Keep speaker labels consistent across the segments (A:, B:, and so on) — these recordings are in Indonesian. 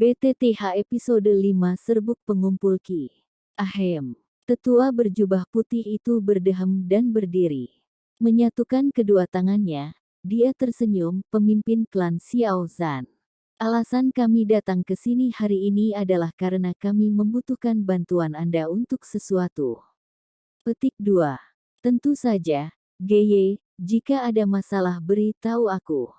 A: BTTH episode 5 Serbuk Pengumpul Ki. Ahem. Tetua berjubah putih itu berdehem dan berdiri. Menyatukan kedua tangannya, dia tersenyum, pemimpin klan Xiao Zhan. Alasan kami datang ke sini hari ini adalah karena kami membutuhkan bantuan Anda untuk sesuatu. Petik 2. Tentu saja, Geye, jika ada masalah beritahu aku.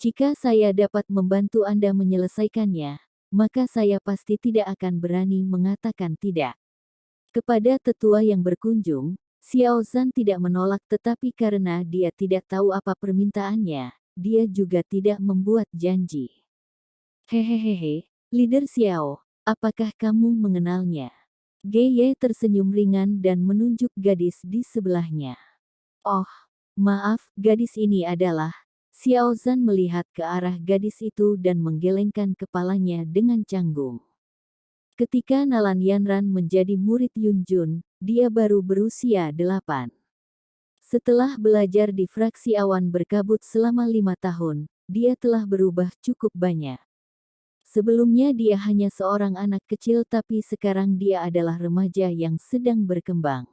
A: Jika saya dapat membantu Anda menyelesaikannya, maka saya pasti tidak akan berani mengatakan tidak. Kepada tetua yang berkunjung, Xiao Zhan tidak menolak, tetapi karena dia tidak tahu apa permintaannya, dia juga tidak membuat janji. Hehehehe, leader Xiao, apakah kamu mengenalnya? Geye tersenyum ringan dan menunjuk gadis di sebelahnya. Oh, maaf, gadis ini adalah... Xiao Zhan melihat ke arah gadis itu dan menggelengkan kepalanya dengan canggung. Ketika Nalan Yanran menjadi murid Yun Jun, dia baru berusia 8. Setelah belajar di fraksi awan berkabut selama 5 tahun, dia telah berubah cukup banyak. Sebelumnya dia hanya seorang anak kecil, tapi sekarang dia adalah remaja yang sedang berkembang.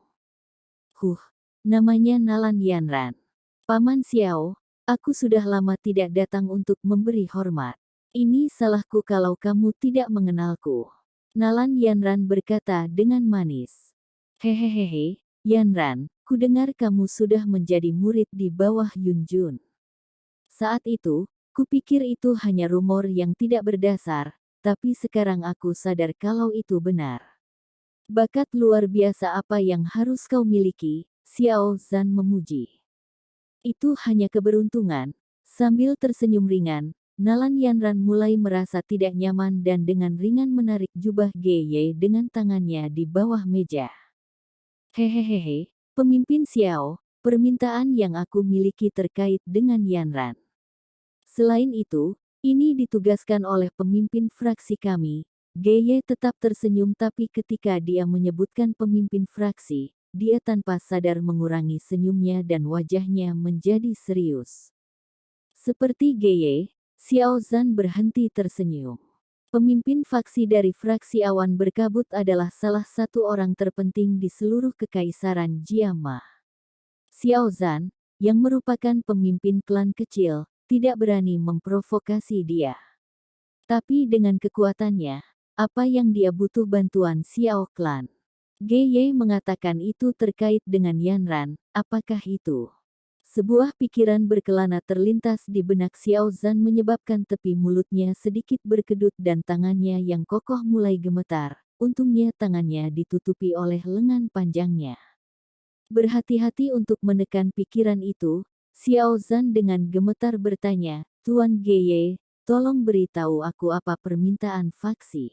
A: Namanya Nalan Yanran. Paman Xiao, aku sudah lama tidak datang untuk memberi hormat. Ini salahku kalau kamu tidak mengenalku. Nalan Yanran berkata dengan manis. Hehehehe, Yanran, kudengar kamu sudah menjadi murid di bawah Yun Jun. Saat itu, kupikir itu hanya rumor yang tidak berdasar, tapi sekarang aku sadar kalau itu benar. Bakat luar biasa apa yang harus kau miliki, Xiao Zhan memuji. Itu hanya keberuntungan. Sambil tersenyum ringan, Nalan Yanran mulai merasa tidak nyaman dan dengan ringan menarik jubah Geye dengan tangannya di bawah meja. Hehehehe, pemimpin Xiao, permintaan yang aku miliki terkait dengan Yanran. Selain itu, ini ditugaskan oleh pemimpin fraksi kami. Geye tetap tersenyum, tapi ketika dia menyebutkan pemimpin fraksi, dia tanpa sadar mengurangi senyumnya dan wajahnya menjadi serius. Seperti Geye, Xiao Zhan berhenti tersenyum. Pemimpin faksi dari fraksi awan berkabut adalah salah satu orang terpenting di seluruh kekaisaran Jiama. Xiao Zhan, yang merupakan pemimpin klan kecil, tidak berani memprovokasi dia. Tapi dengan kekuatannya, apa yang dia butuh bantuan Xiao Clan. Geye mengatakan itu terkait dengan Yanran, apakah itu? Sebuah pikiran berkelana terlintas di benak Xiao Zhan menyebabkan tepi mulutnya sedikit berkedut dan tangannya yang kokoh mulai gemetar. Untungnya tangannya ditutupi oleh lengan panjangnya. Berhati-hati untuk menekan pikiran itu, Xiao Zhan dengan gemetar bertanya, Tuan Geye, tolong beritahu aku apa permintaan faksi.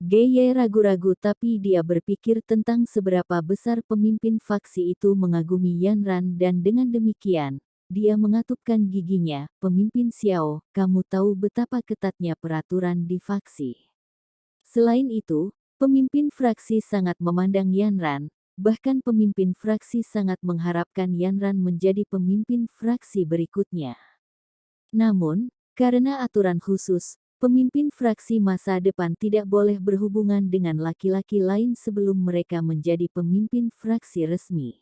A: Geye ragu-ragu, tapi dia berpikir tentang seberapa besar pemimpin faksi itu mengagumi Yanran dan dengan demikian, dia mengatupkan giginya. Pemimpin Xiao, kamu tahu betapa ketatnya peraturan di faksi. Selain itu, pemimpin fraksi sangat memandang Yanran, bahkan pemimpin fraksi sangat mengharapkan Yanran menjadi pemimpin fraksi berikutnya. Namun, karena aturan khusus, pemimpin fraksi masa depan tidak boleh berhubungan dengan laki-laki lain sebelum mereka menjadi pemimpin fraksi resmi.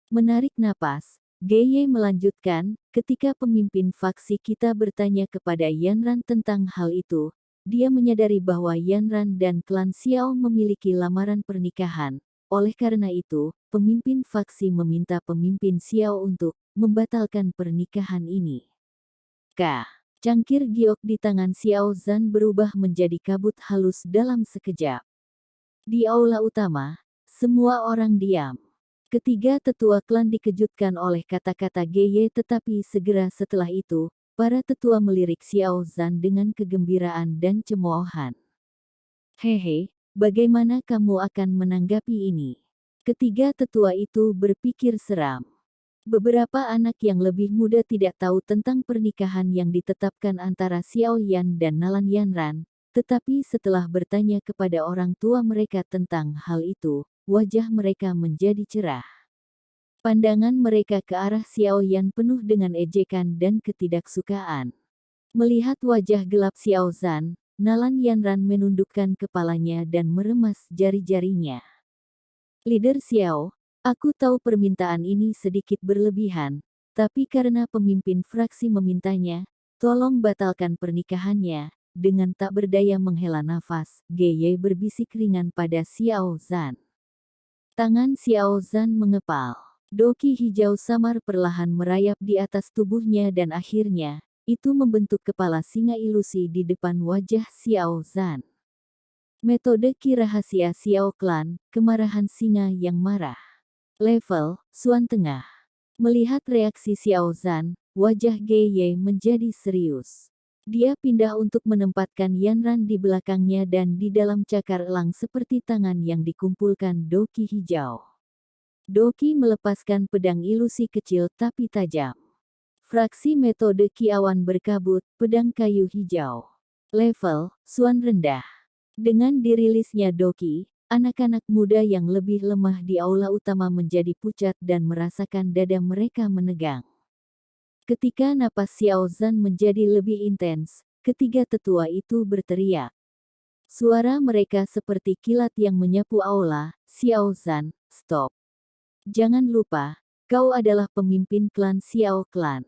A: Menarik napas, Geye melanjutkan, ketika pemimpin faksi kita bertanya kepada Yanran tentang hal itu, dia menyadari bahwa Yanran dan klan Xiao memiliki lamaran pernikahan. Oleh karena itu, pemimpin faksi meminta pemimpin Xiao untuk membatalkan pernikahan ini. Cangkir giok di tangan Xiao Zhan berubah menjadi kabut halus dalam sekejap. Di aula utama, semua orang diam. Ketiga tetua klan dikejutkan oleh kata-kata Geye, tetapi segera setelah itu, para tetua melirik Xiao Zhan dengan kegembiraan dan cemoohan. Hehe, bagaimana kamu akan menanggapi ini? Ketiga tetua itu berpikir seram. Beberapa anak yang lebih muda tidak tahu tentang pernikahan yang ditetapkan antara Xiao Yan dan Nalan Yanran, tetapi setelah bertanya kepada orang tua mereka tentang hal itu, wajah mereka menjadi cerah. Pandangan mereka ke arah Xiao Yan penuh dengan ejekan dan ketidaksukaan. Melihat wajah gelap Xiao Zhan, Nalan Yanran menundukkan kepalanya dan meremas jari-jarinya. Leader Xiao, aku tahu permintaan ini sedikit berlebihan, tapi karena pemimpin fraksi memintanya, tolong batalkan pernikahannya. Dengan tak berdaya menghela nafas, Geye berbisik ringan pada Xiao Zhan. Tangan Xiao Zhan mengepal. Doki hijau samar perlahan merayap di atas tubuhnya dan akhirnya, itu membentuk kepala singa ilusi di depan wajah Xiao Zhan. Metode ki rahasia Xiao Clan, kemarahan singa yang marah. Level, Suan Tengah. Melihat reaksi Xiao Zhan, wajah Geye menjadi serius. Dia pindah untuk menempatkan Yanran di belakangnya dan di dalam cakar elang seperti tangan yang dikumpulkan Doki hijau. Doki melepaskan pedang ilusi kecil tapi tajam. Fraksi metode Ki Awan berkabut, pedang kayu hijau. Level, Suan rendah. Dengan dirilisnya Doki, anak-anak muda yang lebih lemah di aula utama menjadi pucat dan merasakan dada mereka menegang. Ketika napas Xiao Zhan menjadi lebih intens, ketiga tetua itu berteriak. Suara mereka seperti kilat yang menyapu aula. Xiao Zhan, stop. Jangan lupa, kau adalah pemimpin klan Xiao Clan.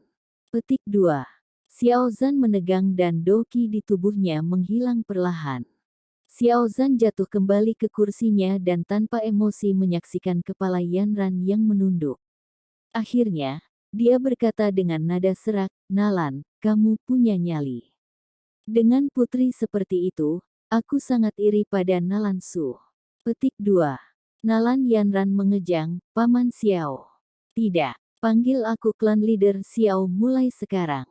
A: Petik 2. Xiao Zhan menegang dan doki di tubuhnya menghilang perlahan. Xiao Zhan jatuh kembali ke kursinya dan tanpa emosi menyaksikan kepala Yanran yang menunduk. Akhirnya, dia berkata dengan nada serak, Nalan, kamu punya nyali. Dengan putri seperti itu, aku sangat iri pada Nalan Su. Petik 2. Nalan Yanran mengejang, Paman Xiao. Tidak. Panggil aku klan leader Xiao mulai sekarang.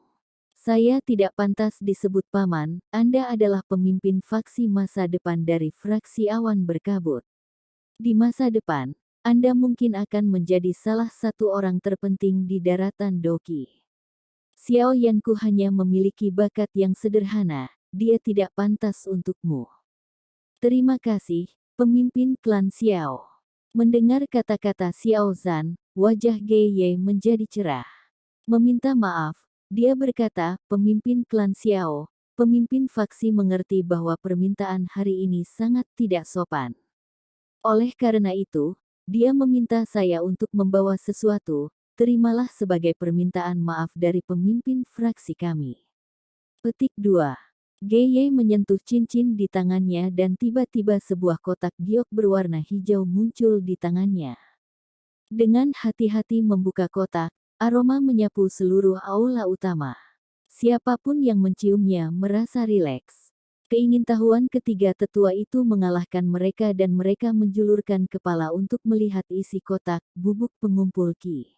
A: Saya tidak pantas disebut paman, Anda adalah pemimpin faksi masa depan dari fraksi awan berkabut. Di masa depan, Anda mungkin akan menjadi salah satu orang terpenting di daratan Doki. Xiao Yanku hanya memiliki bakat yang sederhana, dia tidak pantas untukmu. Terima kasih, pemimpin klan Xiao. Mendengar kata-kata Xiao Zhan, wajah Geye menjadi cerah. Meminta maaf, dia berkata, pemimpin klan Xiao, pemimpin faksi mengerti bahwa permintaan hari ini sangat tidak sopan. Oleh karena itu, dia meminta saya untuk membawa sesuatu, terimalah sebagai permintaan maaf dari pemimpin fraksi kami. Petik 2. Geye menyentuh cincin di tangannya dan tiba-tiba sebuah kotak giok berwarna hijau muncul di tangannya. Dengan hati-hati membuka kotak, aroma menyapu seluruh aula utama. Siapapun yang menciumnya merasa rileks. Keingintahuan ketiga tetua itu mengalahkan mereka dan mereka menjulurkan kepala untuk melihat isi kotak, bubuk pengumpul ki.